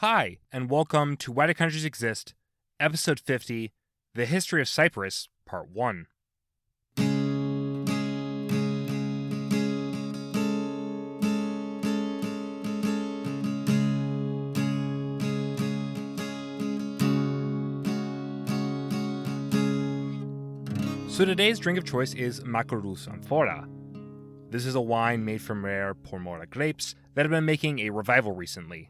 Hi, and welcome to Why Do Countries Exist, Episode 50, The History of Cyprus, Part 1. So today's drink of choice is Makarous Amphora. This is a wine made from rare Pormora grapes that have been making a revival recently.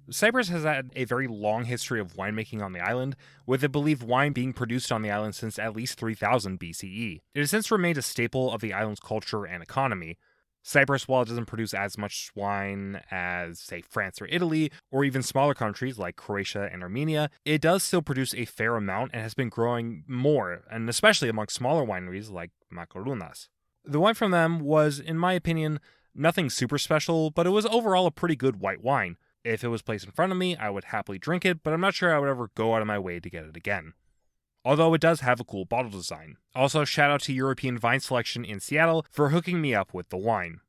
Cyprus has had a very long history of winemaking on the island, with a believed wine being produced on the island since at least 3000 BCE. It has since remained a staple of the island's culture and economy. Cyprus, while it doesn't produce as much wine as, say, France or Italy, or even smaller countries like Croatia and Armenia, it does still produce a fair amount and has been growing more, and especially among smaller wineries like Makarounas. The wine from them was, in my opinion, nothing super special, but it was overall a pretty good white wine. If it was placed in front of me, I would happily drink it, but I'm not sure I would ever go out of my way to get it again. Although it does have a cool bottle design. Also, shout out to European Vine Selection in Seattle for hooking me up with the wine.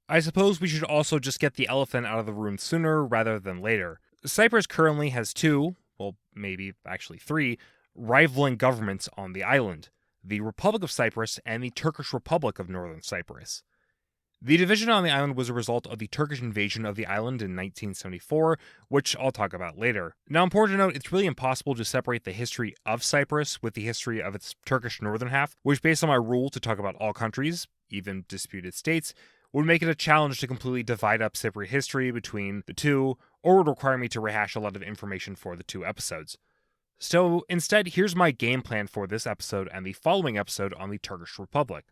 I suppose we should also just get the elephant out of the room sooner rather than later. Cyprus currently has two, well, maybe actually three, rivaling governments on the island: the Republic of Cyprus and the Turkish Republic of Northern Cyprus. The division on the island was a result of the Turkish invasion of the island in 1974, which I'll talk about later. Now, important to note, it's really impossible to separate the history of Cyprus with the history of its Turkish northern half, which, based on my rule to talk about all countries, even disputed states, would make it a challenge to completely divide up Cypriot history between the two, or would require me to rehash a lot of information for the two episodes. So, instead, here's my game plan for this episode and the following episode on the Turkish Republic.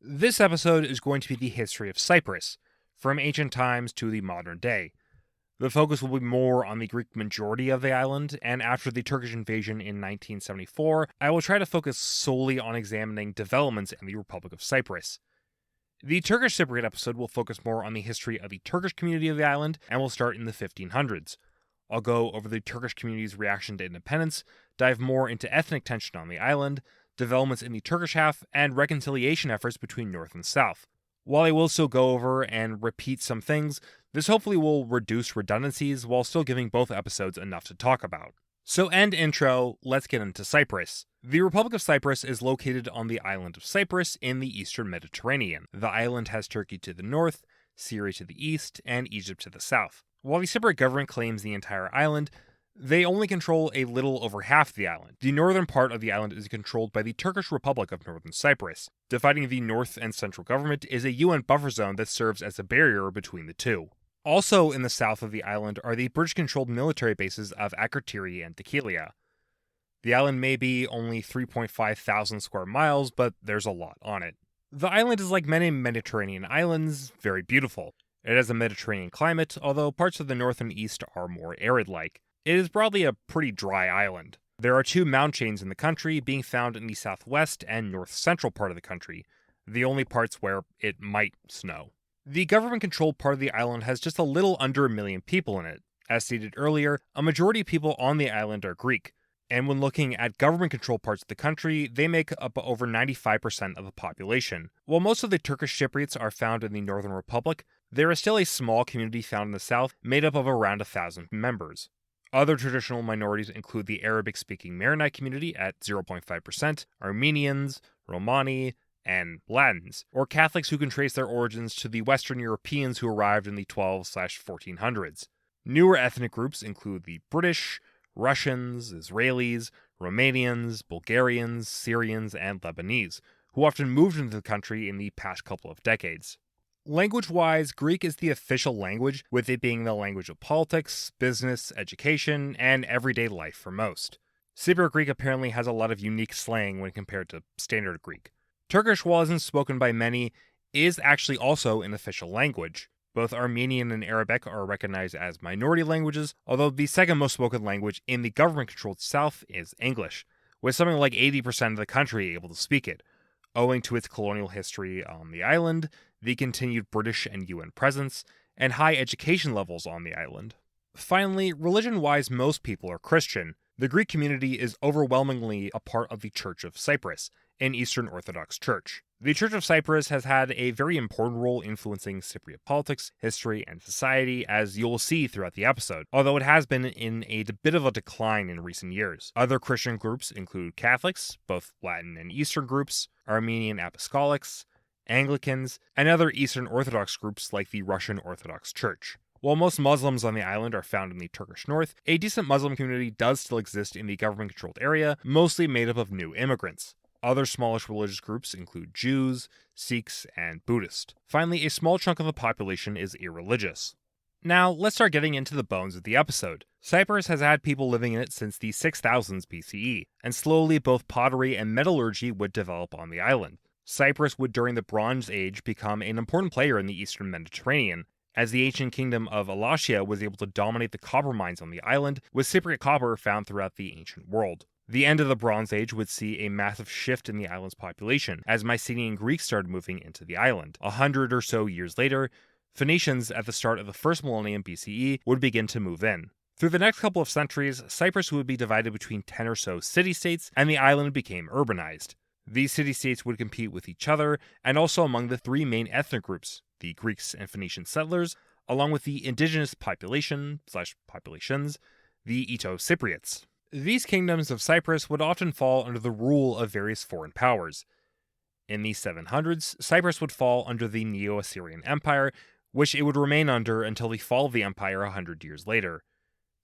This episode is going to be the history of Cyprus, from ancient times to the modern day. The focus will be more on the Greek majority of the island, and after the Turkish invasion in 1974, I will try to focus solely on examining developments in the Republic of Cyprus. The Turkish Cypriot episode will focus more on the history of the Turkish community of the island, and will start in the 1500s. I'll go over the Turkish community's reaction to independence, dive more into ethnic tension on the island, developments in the Turkish half, and reconciliation efforts between North and South. While I will still go over and repeat some things, this hopefully will reduce redundancies while still giving both episodes enough to talk about. So end intro, let's get into Cyprus. The Republic of Cyprus is located on the island of Cyprus in the eastern Mediterranean. The island has Turkey to the north, Syria to the east, and Egypt to the south. While the Cypriot government claims the entire island, they only control a little over half the island. The northern part of the island is controlled by the Turkish Republic of Northern Cyprus. Dividing the north and central government is a UN buffer zone that serves as a barrier between the two. Also in the south of the island are the British-controlled military bases of Akrotiri and Dhekelia. The island may be only 3.5 thousand square miles, but there's a lot on it. The island is like many Mediterranean islands, very beautiful. It has a Mediterranean climate, although parts of the north and east are more arid-like. It is broadly a pretty dry island. There are two mountain chains in the country, being found in the southwest and north-central part of the country, the only parts where it might snow. The government-controlled part of the island has just a little under 1 million people in it. As stated earlier, a majority of people on the island are Greek, and when looking at government-controlled parts of the country, they make up over 95% of the population. While most of the Turkish Cypriots are found in the Northern Republic, there is still a small community found in the south, made up of around 1,000 members. Other traditional minorities include the Arabic-speaking Maronite community at 0.5%, Armenians, Romani, and Latins, or Catholics who can trace their origins to the Western Europeans who arrived in the 12/1400s. Newer ethnic groups include the British, Russians, Israelis, Romanians, Bulgarians, Syrians, and Lebanese, who often moved into the country in the past couple of decades. Language-wise, Greek is the official language, with it being the language of politics, business, education, and everyday life for most. Cypriot Greek apparently has a lot of unique slang when compared to Standard Greek. Turkish, while isn't spoken by many, is actually also an official language. Both Armenian and Arabic are recognized as minority languages, although the second most spoken language in the government-controlled south is English, with something like 80% of the country able to speak it, owing to its colonial history on the island, the continued British and UN presence, and high education levels on the island. Finally, religion-wise, most people are Christian. The Greek community is overwhelmingly a part of the Church of Cyprus, an Eastern Orthodox church. The Church of Cyprus has had a very important role influencing Cypriot politics, history, and society, as you'll see throughout the episode, although it has been in a bit of a decline in recent years. Other Christian groups include Catholics, both Latin and Eastern groups, Armenian Apostolics, Anglicans, and other Eastern Orthodox groups like the Russian Orthodox Church. While most Muslims on the island are found in the Turkish north, a decent Muslim community does still exist in the government-controlled area, mostly made up of new immigrants. Other smallish religious groups include Jews, Sikhs, and Buddhists. Finally, a small chunk of the population is irreligious. Now, let's start getting into the bones of the episode. Cyprus has had people living in it since the 6000s BCE, and slowly both pottery and metallurgy would develop on the island. Cyprus would during the Bronze Age become an important player in the eastern Mediterranean, as the ancient kingdom of Wallachia was able to dominate the copper mines on the island, with Cypriot copper found throughout the ancient world. The end of the Bronze Age would see a massive shift in the island's population, as Mycenaean Greeks started moving into the island. 100 or so years later, Phoenicians at the start of the first millennium BCE would begin to move in. Through the next couple of centuries, Cyprus would be divided between 10 or so city-states, and the island became urbanized. These city-states would compete with each other, and also among the three main ethnic groups, the Greeks and Phoenician settlers, along with the indigenous populations, the Ito-Cypriots. These kingdoms of Cyprus would often fall under the rule of various foreign powers. In the 700s, Cyprus would fall under the Neo-Assyrian Empire, which it would remain under until the fall of the empire 100 years later.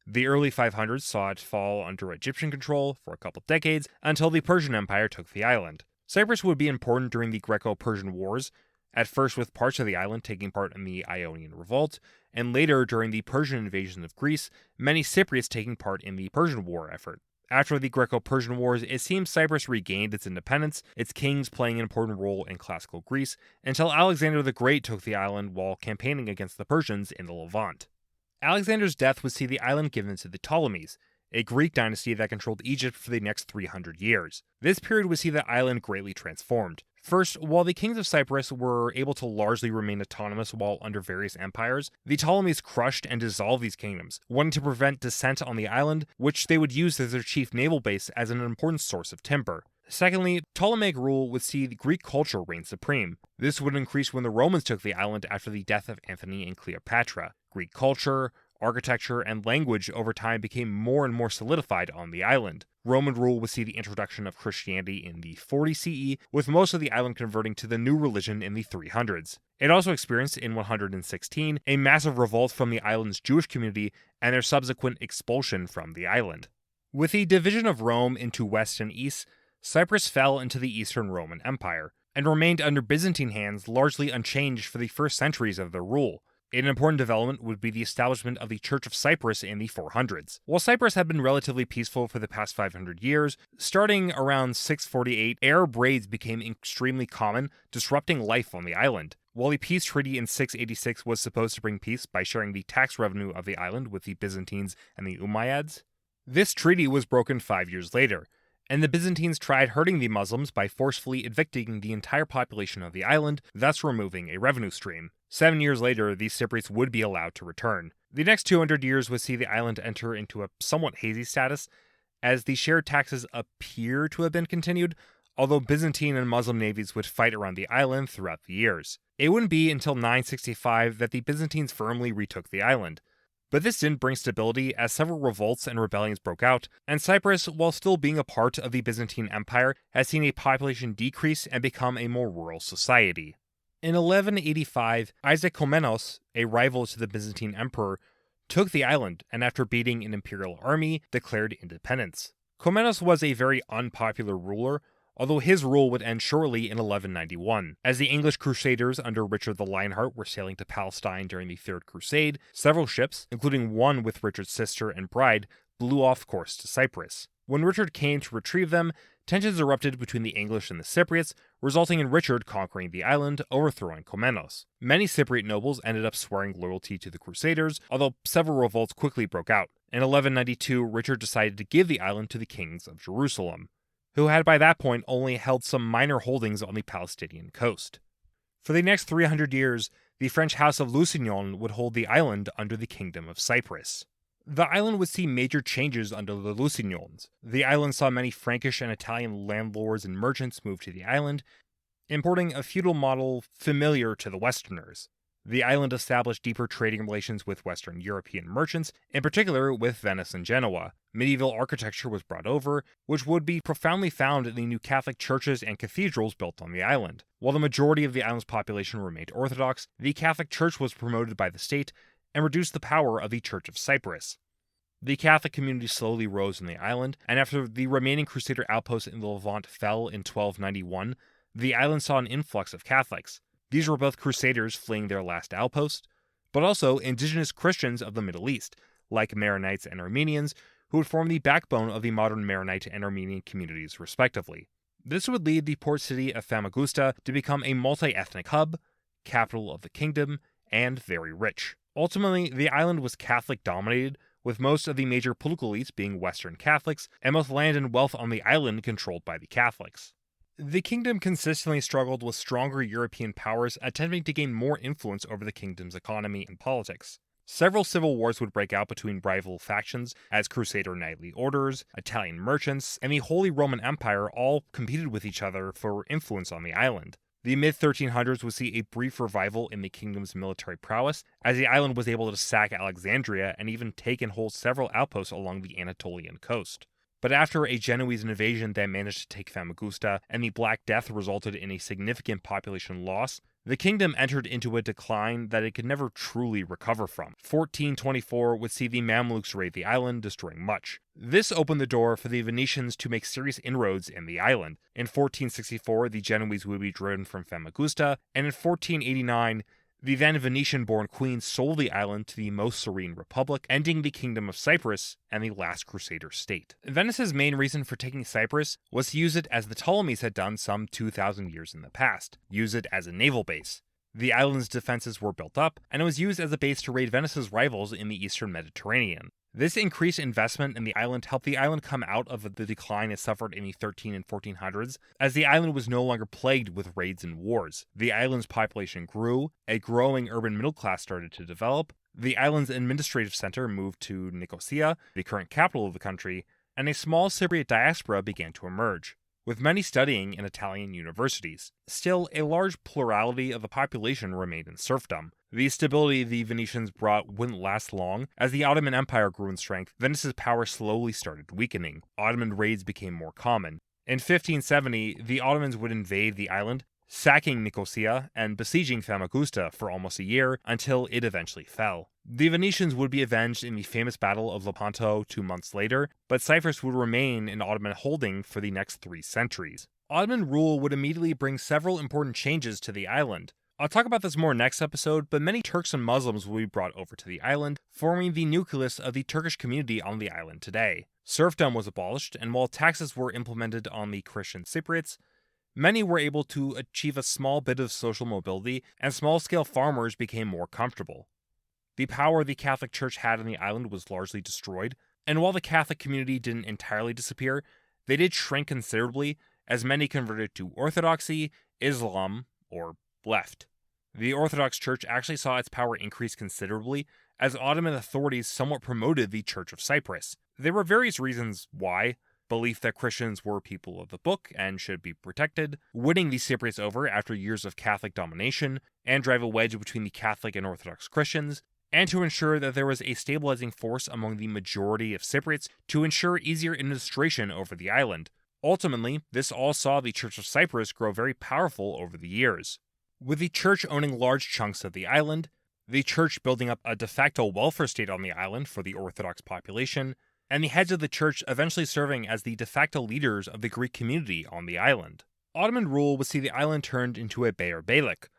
The early 500s saw it fall under Egyptian control for a couple decades until the Persian Empire took the island. Cyprus would be important during the Greco-Persian Wars, at first with parts of the island taking part in the Ionian Revolt, and later during the Persian invasion of Greece, many Cypriots taking part in the Persian War effort. After the Greco-Persian Wars, it seems Cyprus regained its independence, its kings playing an important role in classical Greece, until Alexander the Great took the island while campaigning against the Persians in the Levant. Alexander's death would see the island given to the Ptolemies, a Greek dynasty that controlled Egypt for the next 300 years. This period would see the island greatly transformed. First, while the kings of Cyprus were able to largely remain autonomous while under various empires, the Ptolemies crushed and dissolved these kingdoms, wanting to prevent dissent on the island, which they would use as their chief naval base as an important source of timber. Secondly, Ptolemaic rule would see the Greek culture reign supreme. This would increase when the Romans took the island after the death of Antony and Cleopatra. Greek culture, architecture, and language over time became more and more solidified on the island. Roman rule would see the introduction of Christianity in the 40 CE, with most of the island converting to the new religion in the 300s. It also experienced, in 116, a massive revolt from the island's Jewish community and their subsequent expulsion from the island. With the division of Rome into West and East, Cyprus fell into the Eastern Roman Empire, and remained under Byzantine hands largely unchanged for the first centuries of their rule. An important development would be the establishment of the Church of Cyprus in the 400s. While Cyprus had been relatively peaceful for the past 500 years, starting around 648, Arab raids became extremely common, disrupting life on the island. While a peace treaty in 686 was supposed to bring peace by sharing the tax revenue of the island with the Byzantines and the Umayyads, this treaty was broken 5 years later, and the Byzantines tried hurting the Muslims by forcefully evicting the entire population of the island, thus removing a revenue stream. 7 years later, these Cypriots would be allowed to return. The next 200 years would see the island enter into a somewhat hazy status, as the shared taxes appear to have been continued, although Byzantine and Muslim navies would fight around the island throughout the years. It wouldn't be until 965 that the Byzantines firmly retook the island. But this didn't bring stability, as several revolts and rebellions broke out, and Cyprus, while still being a part of the Byzantine Empire, has seen a population decrease and become a more rural society. In 1185, Isaac Komnenos, a rival to the Byzantine emperor, took the island, and after beating an imperial army, declared independence. Komnenos was a very unpopular ruler, although his rule would end shortly in 1191. As the English Crusaders under Richard the Lionheart were sailing to Palestine during the Third Crusade, several ships, including one with Richard's sister and bride, blew off course to Cyprus. When Richard came to retrieve them, tensions erupted between the English and the Cypriots, resulting in Richard conquering the island, overthrowing Komnenos. Many Cypriot nobles ended up swearing loyalty to the Crusaders, although several revolts quickly broke out. In 1192, Richard decided to give the island to the kings of Jerusalem, who had by that point only held some minor holdings on the Palestinian coast. For the next 300 years, the French House of Lusignan would hold the island under the Kingdom of Cyprus. The island would see major changes under the Lusignans. The island saw many Frankish and Italian landlords and merchants move to the island, importing a feudal model familiar to the Westerners. The island established deeper trading relations with Western European merchants, in particular with Venice and Genoa. Medieval architecture was brought over, which would be profoundly found in the new Catholic churches and cathedrals built on the island. While the majority of the island's population remained Orthodox, the Catholic Church was promoted by the state and reduced the power of the Church of Cyprus. The Catholic community slowly rose on the island, and after the remaining Crusader outposts in the Levant fell in 1291, the island saw an influx of Catholics. These were both Crusaders fleeing their last outpost, but also indigenous Christians of the Middle East, like Maronites and Armenians, who would form the backbone of the modern Maronite and Armenian communities, respectively. This would lead the port city of Famagusta to become a multi-ethnic hub, capital of the kingdom, and very rich. Ultimately, the island was Catholic-dominated, with most of the major political elites being Western Catholics, and most land and wealth on the island controlled by the Catholics. The kingdom consistently struggled with stronger European powers attempting to gain more influence over the kingdom's economy and politics. Several civil wars would break out between rival factions as Crusader knightly orders, Italian merchants, and the Holy Roman Empire all competed with each other for influence on the island. The mid-1300s would see a brief revival in the kingdom's military prowess, as the island was able to sack Alexandria and even take and hold several outposts along the Anatolian coast. But after a Genoese invasion that managed to take Famagusta and the Black Death resulted in a significant population loss, the kingdom entered into a decline that it could never truly recover from. 1424 would see the Mamluks raid the island, destroying much. This opened the door for the Venetians to make serious inroads in the island. In 1464, the Genoese would be driven from Famagusta, and in 1489, the then Venetian-born queen sold the island to the Most Serene Republic, ending the Kingdom of Cyprus and the last Crusader state. Venice's main reason for taking Cyprus was to use it as the Ptolemies had done some 2,000 years in the past, use it as a naval base. The island's defenses were built up, and it was used as a base to raid Venice's rivals in the eastern Mediterranean. This increased investment in the island helped the island come out of the decline it suffered in the 13 and 1400s, as the island was no longer plagued with raids and wars. The island's population grew, a growing urban middle class started to develop, the island's administrative center moved to Nicosia, the current capital of the country, and a small Cypriot diaspora began to emerge, with many studying in Italian universities. Still, a large plurality of the population remained in serfdom. The stability the Venetians brought wouldn't last long. As the Ottoman Empire grew in strength, Venice's power slowly started weakening. Ottoman raids became more common. In 1570, the Ottomans would invade the island, sacking Nicosia and besieging Famagusta for almost a year until it eventually fell. The Venetians would be avenged in the famous Battle of Lepanto 2 months later, but Cyprus would remain in Ottoman holding for the next 3 centuries. Ottoman rule would immediately bring several important changes to the island. I'll talk about this more next episode, but many Turks and Muslims will be brought over to the island, forming the nucleus of the Turkish community on the island today. Serfdom was abolished, and while taxes were implemented on the Christian Cypriots, many were able to achieve a small bit of social mobility, and small-scale farmers became more comfortable. The power the Catholic Church had on the island was largely destroyed, and while the Catholic community didn't entirely disappear, they did shrink considerably, as many converted to Orthodoxy, Islam, or left. The Orthodox Church actually saw its power increase considerably, as Ottoman authorities somewhat promoted the Church of Cyprus. There were various reasons why: belief that Christians were people of the book and should be protected, winning the Cypriots over after years of Catholic domination, and drive a wedge between the Catholic and Orthodox Christians, and to ensure that there was a stabilizing force among the majority of Cypriots to ensure easier administration over the island. Ultimately, this all saw the Church of Cyprus grow very powerful over the years. With the Church owning large chunks of the island, the Church building up a de facto welfare state on the island for the Orthodox population, and the heads of the Church eventually serving as the de facto leaders of the Greek community on the island. Ottoman rule would see the island turned into a bey or beylik,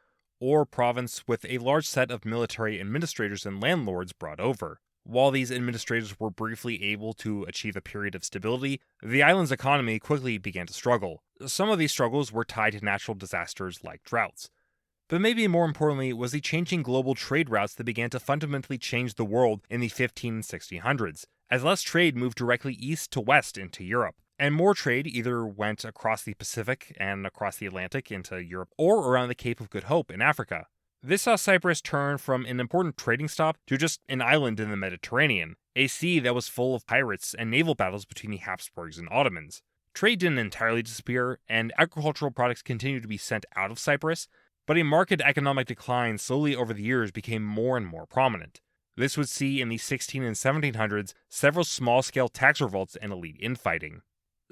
or province with a large set of military administrators and landlords brought over. While these administrators were briefly able to achieve a period of stability, the island's economy quickly began to struggle. Some of these struggles were tied to natural disasters like droughts. But maybe more importantly was the changing global trade routes that began to fundamentally change the world in the 15 and 1600s, as less trade moved directly east to west into Europe, and more trade either went across the Pacific and across the Atlantic into Europe or around the Cape of Good Hope in Africa. This saw Cyprus turn from an important trading stop to just an island in the Mediterranean, a sea that was full of pirates and naval battles between the Habsburgs and Ottomans. Trade didn't entirely disappear, and agricultural products continued to be sent out of Cyprus, but a marked economic decline slowly over the years became more and more prominent. This would see in the 16 and 1700s several small-scale tax revolts and elite infighting.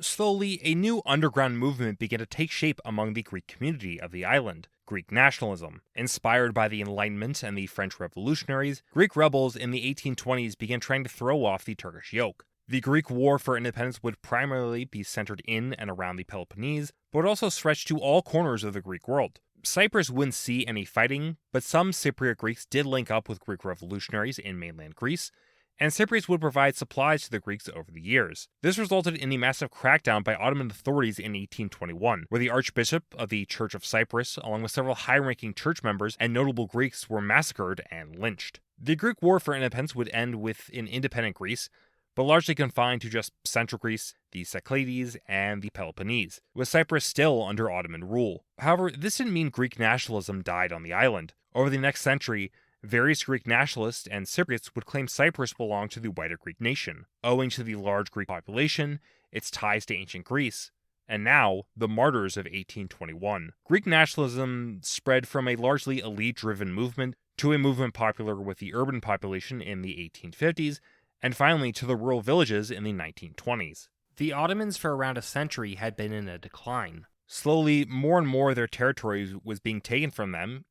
Slowly, a new underground movement began to take shape among the Greek community of the island, Greek nationalism. Inspired by the Enlightenment and the French revolutionaries, Greek rebels in the 1820s began trying to throw off the Turkish yoke. The Greek War for Independence would primarily be centered in and around the Peloponnese, but would also stretch to all corners of the Greek world. Cyprus wouldn't see any fighting, but some Cypriot Greeks did link up with Greek revolutionaries in mainland Greece, and Cypriots would provide supplies to the Greeks over the years. This resulted in the massive crackdown by Ottoman authorities in 1821, where the Archbishop of the Church of Cyprus, along with several high-ranking church members and notable Greeks, were massacred and lynched. The Greek War for Independence would end with an independent Greece, but largely confined to just Central Greece, the Cyclades, and the Peloponnese, with Cyprus still under Ottoman rule. However, this didn't mean Greek nationalism died on the island. Over the next century, various Greek nationalists and Cypriots would claim Cyprus belonged to the wider Greek nation, owing to the large Greek population, its ties to ancient Greece, and now, the martyrs of 1821. Greek nationalism spread from a largely elite-driven movement to a movement popular with the urban population in the 1850s, and finally to the rural villages in the 1920s. The Ottomans for around a century had been in a decline. Slowly, more and more of their territory was being taken from them,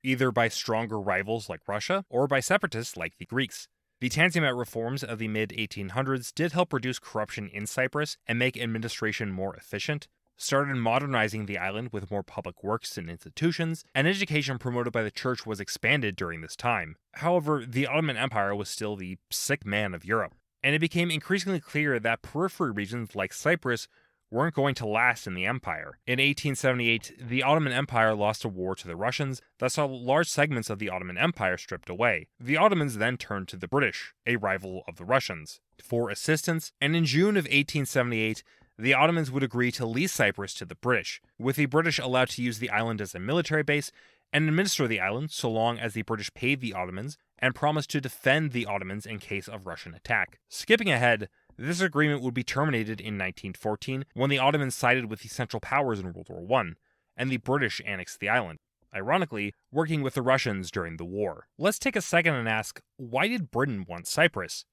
either by stronger rivals like Russia, or by separatists like the Greeks. The Tanzimat reforms of the mid-1800s did help reduce corruption in Cyprus and make administration more efficient, started modernizing the island with more public works and institutions, and education promoted by the church was expanded during this time. However, the Ottoman Empire was still the sick man of Europe, and it became increasingly clear that periphery regions like Cyprus weren't going to last in the empire. In 1878, the Ottoman Empire lost a war to the Russians that saw large segments of the Ottoman Empire stripped away. The Ottomans then turned to the British, a rival of the Russians, for assistance, and in June of 1878, the Ottomans would agree to lease Cyprus to the British, with the British allowed to use the island as a military base and administer the island so long as the British paid the Ottomans and promised to defend the Ottomans in case of Russian attack. Skipping ahead, this agreement would be terminated in 1914 when the Ottomans sided with the Central Powers in World War I, and the British annexed the island, ironically, working with the Russians during the war. Let's take a second and ask, why did Britain want Cyprus?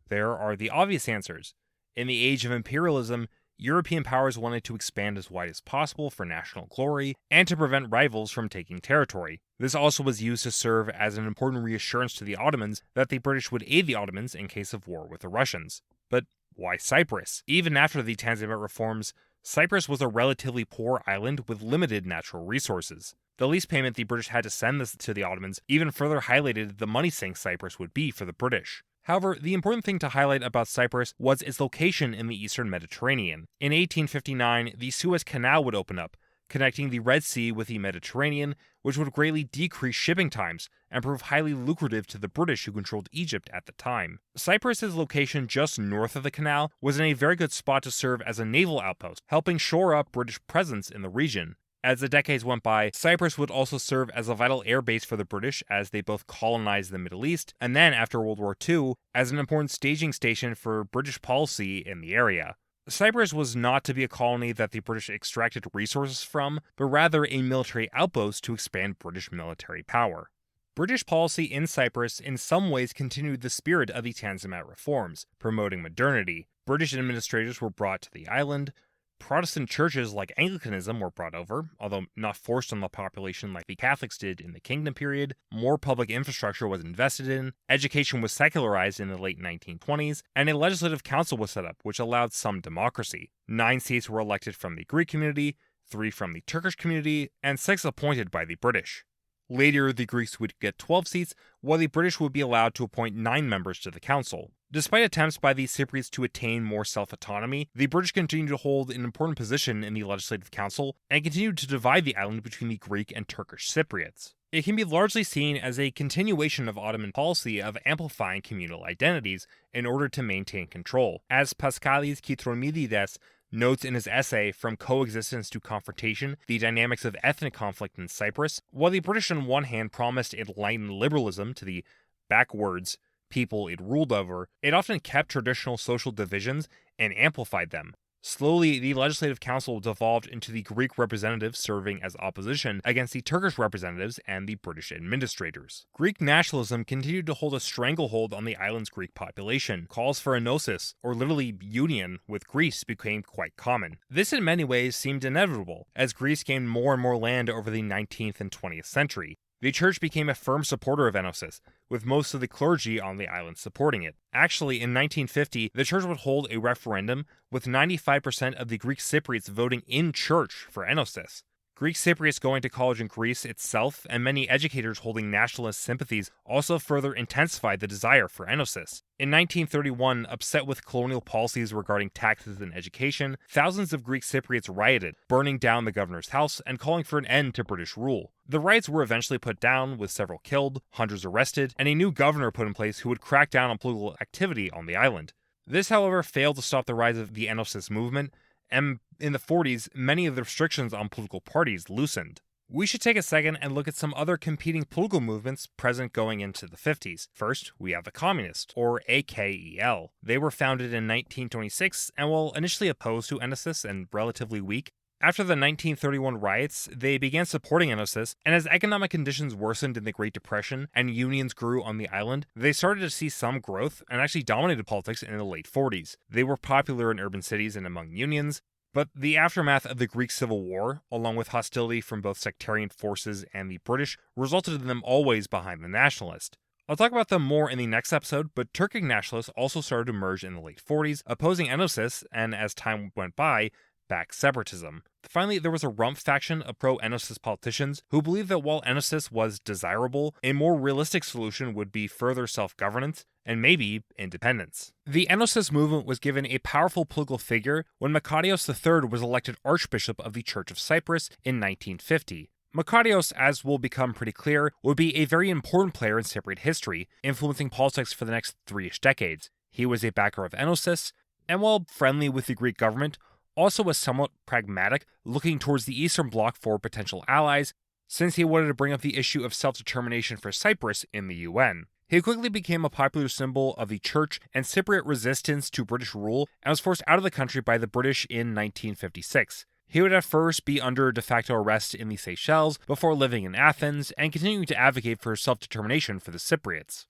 There are the obvious answers. In the age of imperialism, European powers wanted to expand as wide as possible for national glory and to prevent rivals from taking territory. This also was used to serve as an important reassurance to the Ottomans that the British would aid the Ottomans in case of war with the Russians. But why Cyprus? Even after the Tanzimat reforms, Cyprus was a relatively poor island with limited natural resources. The lease payment the British had to send this to the Ottomans even further highlighted the money sink Cyprus would be for the British. However, the important thing to highlight about Cyprus was its location in the eastern Mediterranean. In 1859, the Suez Canal would open up, connecting the Red Sea with the Mediterranean, which would greatly decrease shipping times and prove highly lucrative to the British who controlled Egypt at the time. Cyprus's location just north of the canal was in a very good spot to serve as a naval outpost, helping shore up British presence in the region. As the decades went by, Cyprus would also serve as a vital air base for the British as they both colonized the Middle East, and then, after World War II, as an important staging station for British policy in the area. Cyprus was not to be a colony that the British extracted resources from, but rather a military outpost to expand British military power. British policy in Cyprus in some ways continued the spirit of the Tanzimat reforms, promoting modernity. British administrators were brought to the island. Protestant churches like Anglicanism were brought over, although not forced on the population like the Catholics did in the Kingdom period. More public infrastructure was invested in, education was secularized in the late 1920s, and a legislative council was set up, which allowed some democracy. 9 seats were elected from the Greek community, 3 from the Turkish community, and 6 appointed by the British. Later, the Greeks would get 12 seats, while the British would be allowed to appoint 9 members to the council. Despite attempts by the Cypriots to attain more self-autonomy, the British continued to hold an important position in the Legislative Council and continued to divide the island between the Greek and Turkish Cypriots. It can be largely seen as a continuation of Ottoman policy of amplifying communal identities in order to maintain control. As Paskalis Kitromidides notes in his essay From Coexistence to Confrontation, the dynamics of ethnic conflict in Cyprus, while the British on one hand promised enlightened liberalism to the backwards people it ruled over, it often kept traditional social divisions and amplified them. Slowly, the Legislative Council devolved into the Greek representatives serving as opposition against the Turkish representatives and the British administrators. Greek nationalism continued to hold a stranglehold on the island's Greek population. Calls for enosis, or literally union, with Greece became quite common. This in many ways seemed inevitable, as Greece gained more and more land over the 19th and 20th century. The church became a firm supporter of enosis, with most of the clergy on the island supporting it. Actually, in 1950, the church would hold a referendum, with 95% of the Greek Cypriots voting in church for enosis. Greek Cypriots going to college in Greece itself, and many educators holding nationalist sympathies, also further intensified the desire for enosis. In 1931, upset with colonial policies regarding taxes and education, thousands of Greek Cypriots rioted, burning down the governor's house and calling for an end to British rule. The riots were eventually put down, with several killed, hundreds arrested, and a new governor put in place who would crack down on political activity on the island. This, however, failed to stop the rise of the enosis movement, and in the 40s, many of the restrictions on political parties loosened. We should take a second and look at some other competing political movements present going into the 50s. First, we have the Communists, or AKEL. They were founded in 1926 and while initially opposed to enosis and relatively weak, after the 1931 riots, they began supporting enosis, and as economic conditions worsened in the Great Depression and unions grew on the island, they started to see some growth and actually dominated politics in the late 40s. They were popular in urban cities and among unions, but the aftermath of the Greek Civil War, along with hostility from both sectarian forces and the British, resulted in them always behind the nationalists. I'll talk about them more in the next episode, but Turkic nationalists also started to emerge in the late 40s, opposing enosis, and as time went by, back separatism. Finally, there was a rump faction of pro-enosis politicians who believed that while enosis was desirable, a more realistic solution would be further self-governance and maybe independence. The enosis movement was given a powerful political figure when Makarios III was elected Archbishop of the Church of Cyprus in 1950. Makarios, as will become pretty clear, would be a very important player in Cypriot history, influencing politics for the next 3-ish decades. He was a backer of enosis, and while friendly with the Greek government, also was somewhat pragmatic, looking towards the Eastern Bloc for potential allies, since he wanted to bring up the issue of self-determination for Cyprus in the UN. He quickly became a popular symbol of the church and Cypriot resistance to British rule, and was forced out of the country by the British in 1956. He would at first be under de facto arrest in the Seychelles, before living in Athens, and continuing to advocate for self-determination for the Cypriots.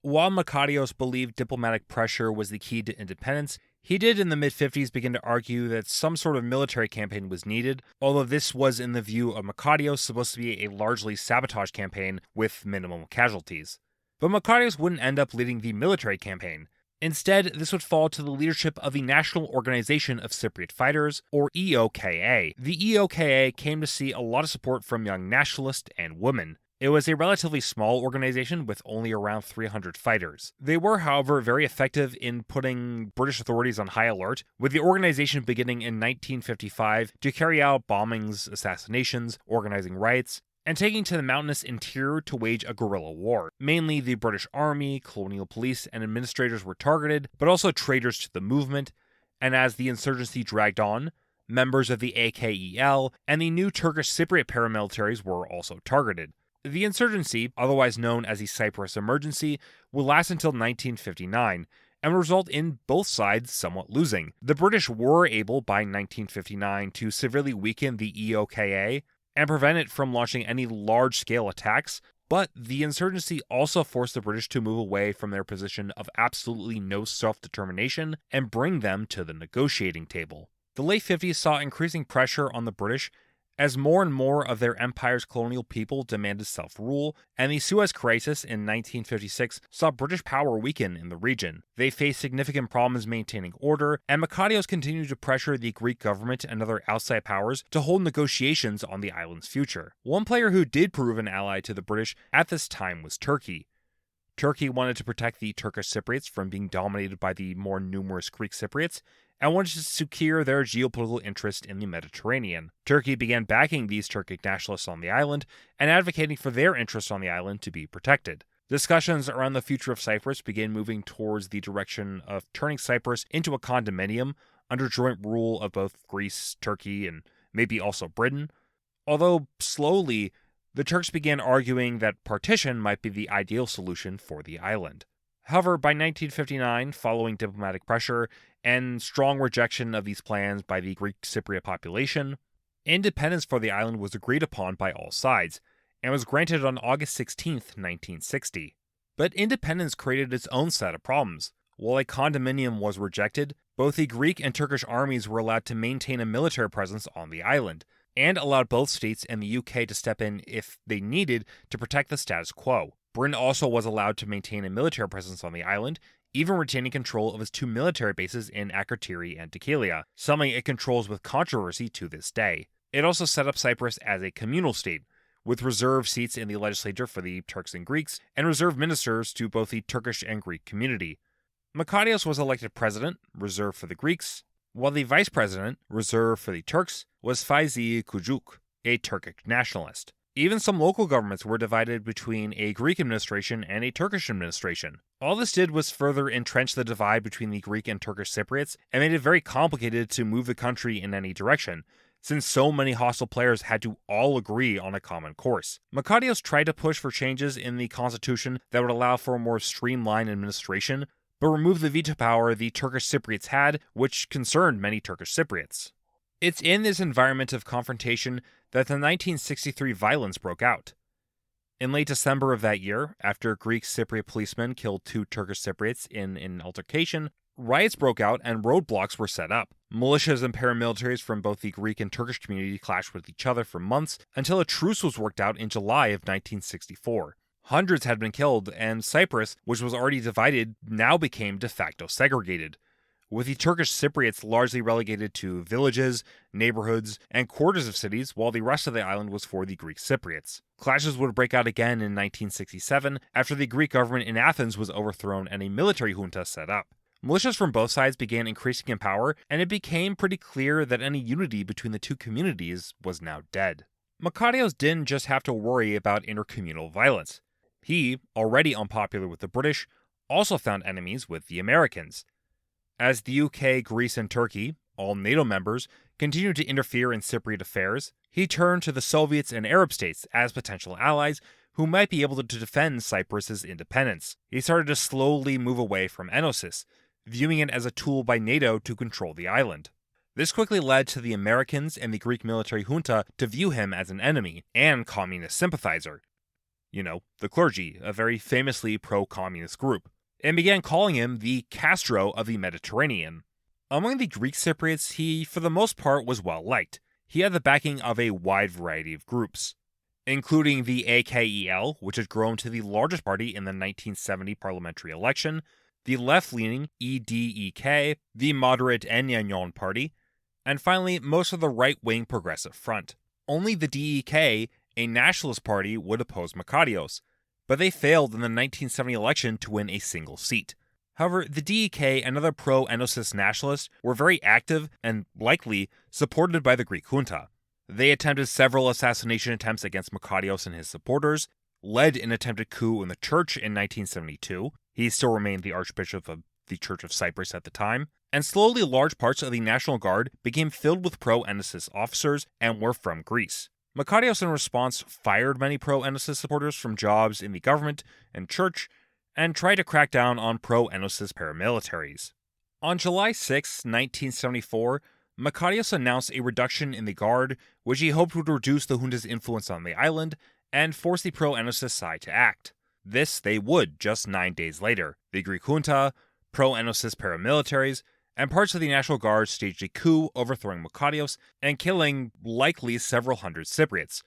While Makarios believed diplomatic pressure was the key to independence, he did in the mid-50s begin to argue that some sort of military campaign was needed, although this was, in the view of Makarios, supposed to be a largely sabotage campaign with minimum casualties. But Makarios wouldn't end up leading the military campaign. Instead, this would fall to the leadership of the National Organization of Cypriot Fighters, or EOKA. The EOKA came to see a lot of support from young nationalists and women. It was a relatively small organization with only around 300 fighters. They were, however, very effective in putting British authorities on high alert, with the organization beginning in 1955 to carry out bombings, assassinations, organizing riots, and taking to the mountainous interior to wage a guerrilla war. Mainly the British Army, colonial police, and administrators were targeted, but also traitors to the movement, and as the insurgency dragged on, members of the AKEL and the new Turkish Cypriot paramilitaries were also targeted. The insurgency, otherwise known as the Cyprus Emergency, will last until 1959, and result in both sides somewhat losing. The British were able, by 1959, to severely weaken the EOKA and prevent it from launching any large-scale attacks, but the insurgency also forced the British to move away from their position of absolutely no self-determination and bring them to the negotiating table. The late 50s saw increasing pressure on the British as more and more of their empire's colonial people demanded self-rule, and the Suez Crisis in 1956 saw British power weaken in the region. They faced significant problems maintaining order, and Makarios continued to pressure the Greek government and other outside powers to hold negotiations on the island's future. One player who did prove an ally to the British at this time was Turkey. Turkey wanted to protect the Turkish Cypriots from being dominated by the more numerous Greek Cypriots, and wanted to secure their geopolitical interest in the Mediterranean. Turkey began backing these Turkic nationalists on the island and advocating for their interests on the island to be protected. Discussions around the future of Cyprus began moving towards the direction of turning Cyprus into a condominium under joint rule of both Greece, Turkey, and maybe also Britain. Although slowly, the Turks began arguing that partition might be the ideal solution for the island. However, by 1959, following diplomatic pressure and strong rejection of these plans by the Greek Cypriot population, independence for the island was agreed upon by all sides, and was granted on August 16, 1960. But independence created its own set of problems. While a condominium was rejected, both the Greek and Turkish armies were allowed to maintain a military presence on the island, and allowed both states and the UK to step in if they needed to protect the status quo. Britain also was allowed to maintain a military presence on the island, even retaining control of its two military bases in Akrotiri and Dhekelia, something it controls with controversy to this day. It also set up Cyprus as a communal state, with reserved seats in the legislature for the Turks and Greeks, and reserved ministers to both the Turkish and Greek community. Makarios was elected president, reserved for the Greeks, while the vice president, reserved for the Turks, was Faizi Kujuk, a Turkic nationalist. Even some local governments were divided between a Greek administration and a Turkish administration. All this did was further entrench the divide between the Greek and Turkish Cypriots and made it very complicated to move the country in any direction, since so many hostile players had to all agree on a common course. Makarios tried to push for changes in the constitution that would allow for a more streamlined administration, but remove the veto power the Turkish Cypriots had, which concerned many Turkish Cypriots. It's in this environment of confrontation that the 1963 violence broke out. In late December of that year, after Greek Cypriot policemen killed two Turkish Cypriots in an altercation, riots broke out and roadblocks were set up. Militias and paramilitaries from both the Greek and Turkish community clashed with each other for months until a truce was worked out in July of 1964. Hundreds had been killed, and Cyprus, which was already divided, now became de facto segregated, with the Turkish Cypriots largely relegated to villages, neighborhoods, and quarters of cities, while the rest of the island was for the Greek Cypriots. Clashes would break out again in 1967 after the Greek government in Athens was overthrown and a military junta set up. Militias from both sides began increasing in power, and it became pretty clear that any unity between the two communities was now dead. Makarios didn't just have to worry about intercommunal violence. He, already unpopular with the British, also found enemies with the Americans. As the UK, Greece, and Turkey, all NATO members, continued to interfere in Cypriot affairs, he turned to the Soviets and Arab states as potential allies who might be able to defend Cyprus's independence. He started to slowly move away from Enosis, viewing it as a tool by NATO to control the island. This quickly led to the Americans and the Greek military junta to view him as an enemy and communist sympathizer. You know, the clergy, a very famously pro-communist group, and began calling him the Castro of the Mediterranean. Among the Greek Cypriots, he, for the most part, was well liked. He had the backing of a wide variety of groups, including the AKEL, which had grown to the largest party in the 1970 parliamentary election, the left-leaning EDEK, the moderate Enyanyon party, and finally, most of the right-wing Progressive Front. Only the DEK, a nationalist party, would oppose Makarios, but they failed in the 1970 election to win a single seat. However, the DEK and other pro-Enosis nationalists were very active and, likely, supported by the Greek junta. They attempted several assassination attempts against Makarios and his supporters, led an attempted coup in the church in 1972, he still remained the Archbishop of the Church of Cyprus at the time, and slowly large parts of the National Guard became filled with pro-Enosis officers and were from Greece. Makarios in response fired many pro-Enosis supporters from jobs in the government and church, and tried to crack down on pro-Enosis paramilitaries. On July 6, 1974, Makarios announced a reduction in the Guard, which he hoped would reduce the junta's influence on the island and force the pro-Enosis side to act. This they would just 9 days later. The Greek junta, pro-Enosis paramilitaries, and parts of the National Guard staged a coup overthrowing Makarios and killing likely several hundred Cypriots,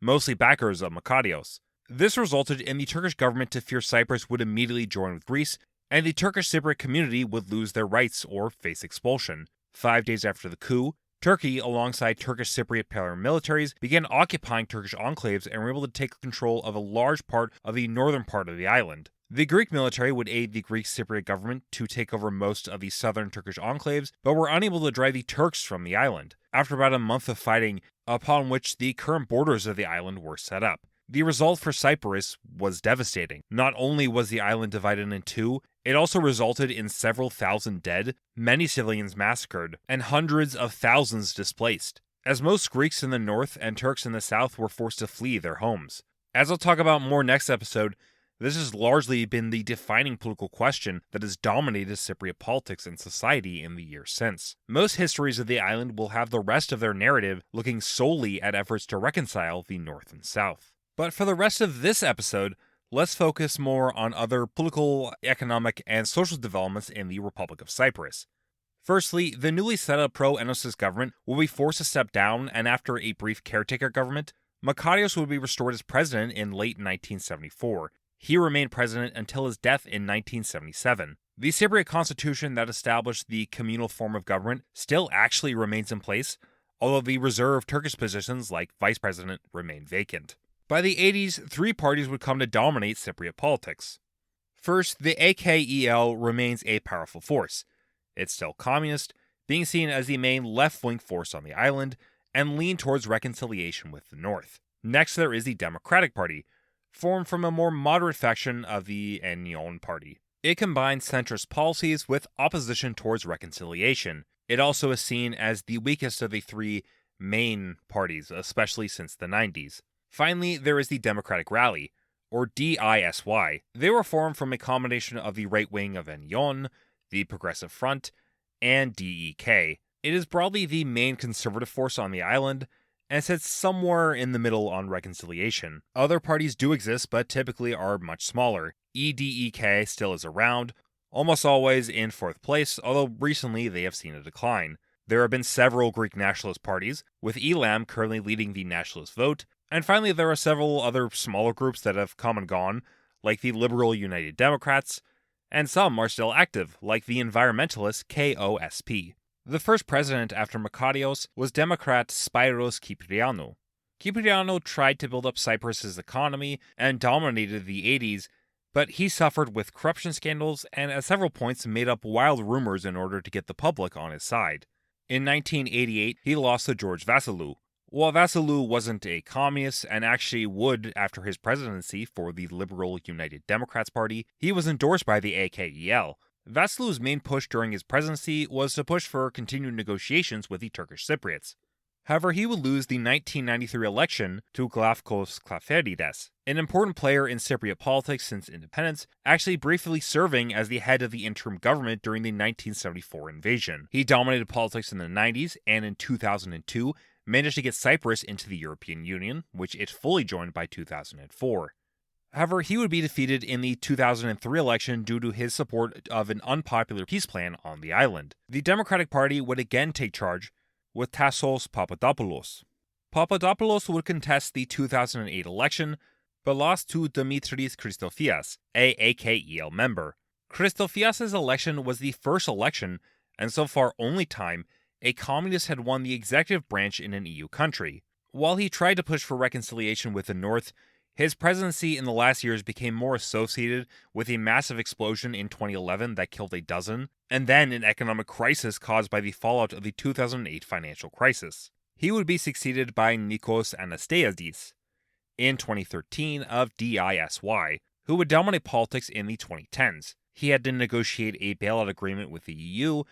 mostly backers of Makarios. This resulted in the Turkish government to fear Cyprus would immediately join with Greece, and the Turkish Cypriot community would lose their rights or face expulsion. 5 days after the coup, Turkey, alongside Turkish Cypriot paramilitaries, began occupying Turkish enclaves and were able to take control of a large part of the northern part of the island. The Greek military would aid the Greek Cypriot government to take over most of the southern Turkish enclaves, but were unable to drive the Turks from the island, after about a month of fighting, upon which the current borders of the island were set up. The result for Cyprus was devastating. Not only was the island divided in two, it also resulted in several thousand dead, many civilians massacred, and hundreds of thousands displaced, as most Greeks in the north and Turks in the south were forced to flee their homes. As I'll talk about more next episode, This has largely been the defining political question that has dominated Cypriot politics and society in the years since. Most histories of the island will have the rest of their narrative looking solely at efforts to reconcile the North and South. But for the rest of this episode, let's focus more on other political, economic, and social developments in the Republic of Cyprus. Firstly, the newly set up pro-Enosis government will be forced to step down, and after a brief caretaker government, Makarios would be restored as president in late 1974. He remained president until his death in 1977. The Cypriot constitution that established the communal form of government still actually remains in place, although the reserved Turkish positions like vice president remain vacant. By the 80s, three parties would come to dominate Cypriot politics. First, the AKEL remains a powerful force. It's still communist, being seen as the main left-wing force on the island, and lean towards reconciliation with the North. Next, there is the Democratic Party, formed from a more moderate faction of the Enyon Party. It combines centrist policies with opposition towards reconciliation. It also is seen as the weakest of the three main parties, especially since the 90s. Finally, there is the Democratic Rally, or DISY. They were formed from a combination of the right wing of Enyon, the Progressive Front, and DEK. It is broadly the main conservative force on the island, and sits somewhere in the middle on reconciliation. Other parties do exist, but typically are much smaller. EDEK still is around, almost always in fourth place, although recently they have seen a decline. There have been several Greek nationalist parties, with Elam currently leading the nationalist vote, and finally there are several other smaller groups that have come and gone, like the Liberal United Democrats, and some are still active, like the environmentalist KOSP. The first president after Makarios was Democrat Spyros Kyprianou. Kyprianou tried to build up Cyprus's economy and dominated the 80s, but he suffered with corruption scandals and at several points made up wild rumors in order to get the public on his side. In 1988, he lost to George Vasilou. While Vasilou wasn't a communist and actually would after his presidency for the Liberal United Democrats Party, he was endorsed by the AKEL. Vasilou's main push during his presidency was to push for continued negotiations with the Turkish Cypriots. However, he would lose the 1993 election to Glafkos Klaferidis, an important player in Cypriot politics since independence, actually briefly serving as the head of the interim government during the 1974 invasion. He dominated politics in the 90s, and in 2002, managed to get Cyprus into the European Union, which it fully joined by 2004. However, he would be defeated in the 2003 election due to his support of an unpopular peace plan on the island. The Democratic Party would again take charge, with Tassos Papadopoulos. Papadopoulos would contest the 2008 election, but lost to Dimitris Christofias, a AKEL member. Christofias' election was the first election, and so far only time, a communist had won the executive branch in an EU country. While he tried to push for reconciliation with the North, his presidency in the last years became more associated with a massive explosion in 2011 that killed a dozen, and then an economic crisis caused by the fallout of the 2008 financial crisis. He would be succeeded by Nikos Anastasiadis in 2013 of DISY, who would dominate politics in the 2010s. He had to negotiate a bailout agreement with the EU,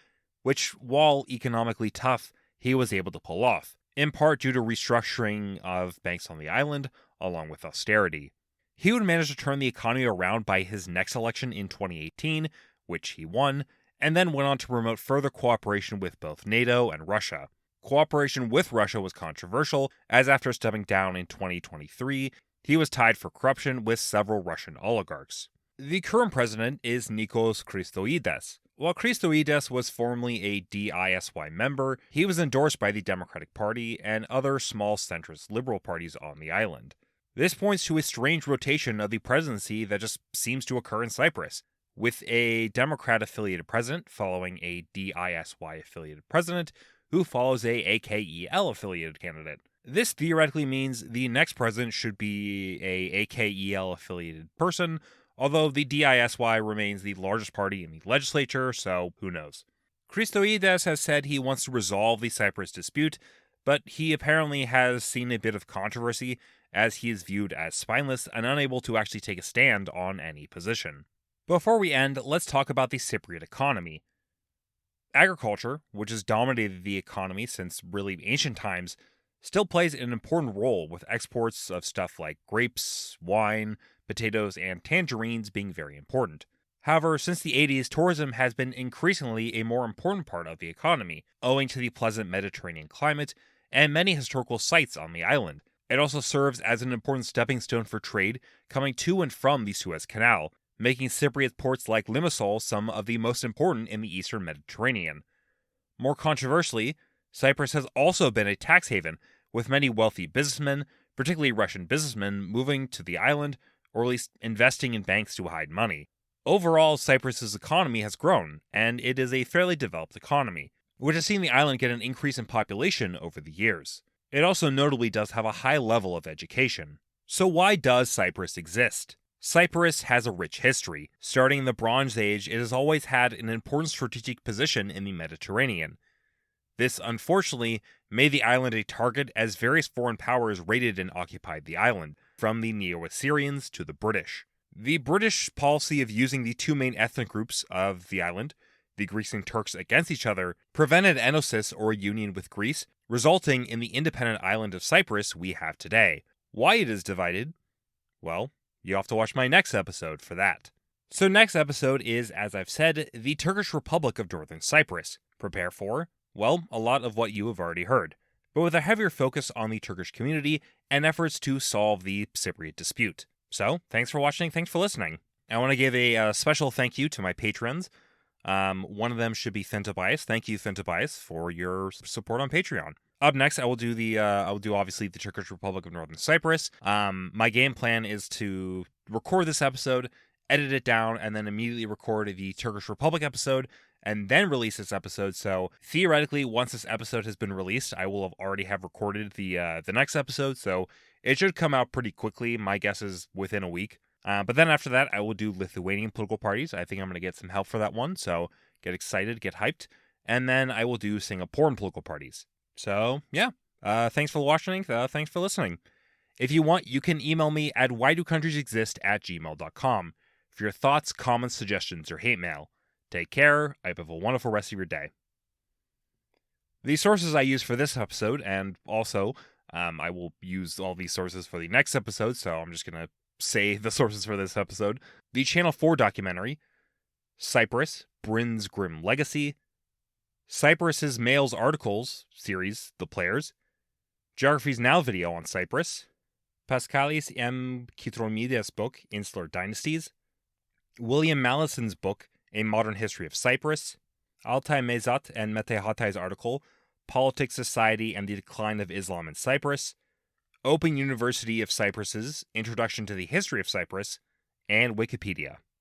which, while economically tough, he was able to pull off, in part due to restructuring of banks on the island, along with austerity. He would manage to turn the economy around by his next election in 2018, which he won, and then went on to promote further cooperation with both NATO and Russia. Cooperation with Russia was controversial, as after stepping down in 2023, he was tied for corruption with several Russian oligarchs. The current president is Nikos Christoides. While Christoides was formerly a DISY member, he was endorsed by the Democratic Party and other small centrist liberal parties on the island. This points to a strange rotation of the presidency that just seems to occur in Cyprus, with a Democrat-affiliated president following a DISY-affiliated president who follows a AKEL-affiliated candidate. This theoretically means the next president should be a AKEL-affiliated person, although the DISY remains the largest party in the legislature, so who knows. Christoides has said he wants to resolve the Cyprus dispute, but he apparently has seen a bit of controversy as he is viewed as spineless and unable to actually take a stand on any position. Before we end, let's talk about the Cypriot economy. Agriculture, which has dominated the economy since really ancient times, still plays an important role with exports of stuff like grapes, wine, potatoes and tangerines being very important. However, since the 80s, tourism has been increasingly a more important part of the economy, owing to the pleasant Mediterranean climate and many historical sites on the island. It also serves as an important stepping stone for trade coming to and from the Suez Canal, making Cypriot ports like Limassol some of the most important in the eastern Mediterranean. More controversially, Cyprus has also been a tax haven, with many wealthy businessmen, particularly Russian businessmen, moving to the island, or at least investing in banks to hide money. Overall, Cyprus's economy has grown, and it is a fairly developed economy, which has seen the island get an increase in population over the years. It also notably does have a high level of education. So why does Cyprus exist? Cyprus has a rich history. Starting in the Bronze Age, it has always had an important strategic position in the Mediterranean. This, unfortunately, made the island a target as various foreign powers raided and occupied the island, from the Neo-Assyrians to the British. The British policy of using the two main ethnic groups of the island, the Greeks and Turks, against each other, prevented enosis or a union with Greece, resulting in the independent island of Cyprus we have today. Why it is divided? Well, you have to watch my next episode for that. So next episode is, as I've said, the Turkish Republic of Northern Cyprus. Prepare for, well, a lot of what you have already heard, but with a heavier focus on the Turkish community and efforts to solve the Cypriot dispute. So, thanks for watching, thanks for listening. I want to give a special thank you to my patrons. One of them should be Thin Tobias. Thank you, Thin Tobias, for your support on Patreon. Up next, I will do obviously the Turkish Republic of Northern Cyprus. My game plan is to record this episode, edit it down, and then immediately record the Turkish Republic episode, and then release this episode. So theoretically, once this episode has been released, I will have already have recorded the next episode. So it should come out pretty quickly. My guess is within a week. But then after that, I will do Lithuanian political parties. I think I'm going to get some help for that one. So get excited, get hyped. And then I will do Singaporean political parties. So yeah, thanks for watching. Thanks for listening. If you want, you can email me at whydocountries.exist@gmail.com for your thoughts, comments, suggestions, or hate mail. Take care. I hope you have a wonderful rest of your day. The sources I use for this episode, and also I will use all these sources for the next episode, so I'm just going to say the sources for this episode. The Channel 4 documentary, Cyprus, Bryn's Grim Legacy, Cyprus's Males Articles series, The Players, Geography's Now video on Cyprus, Pascalis M. Kitromides' book, Insular Dynasties, William Mallison's book, A Modern History of Cyprus, Altay Mezat and Mete Hatay's article, Politics, Society, and the Decline of Islam in Cyprus, Open University of Cyprus's Introduction to the History of Cyprus, and Wikipedia.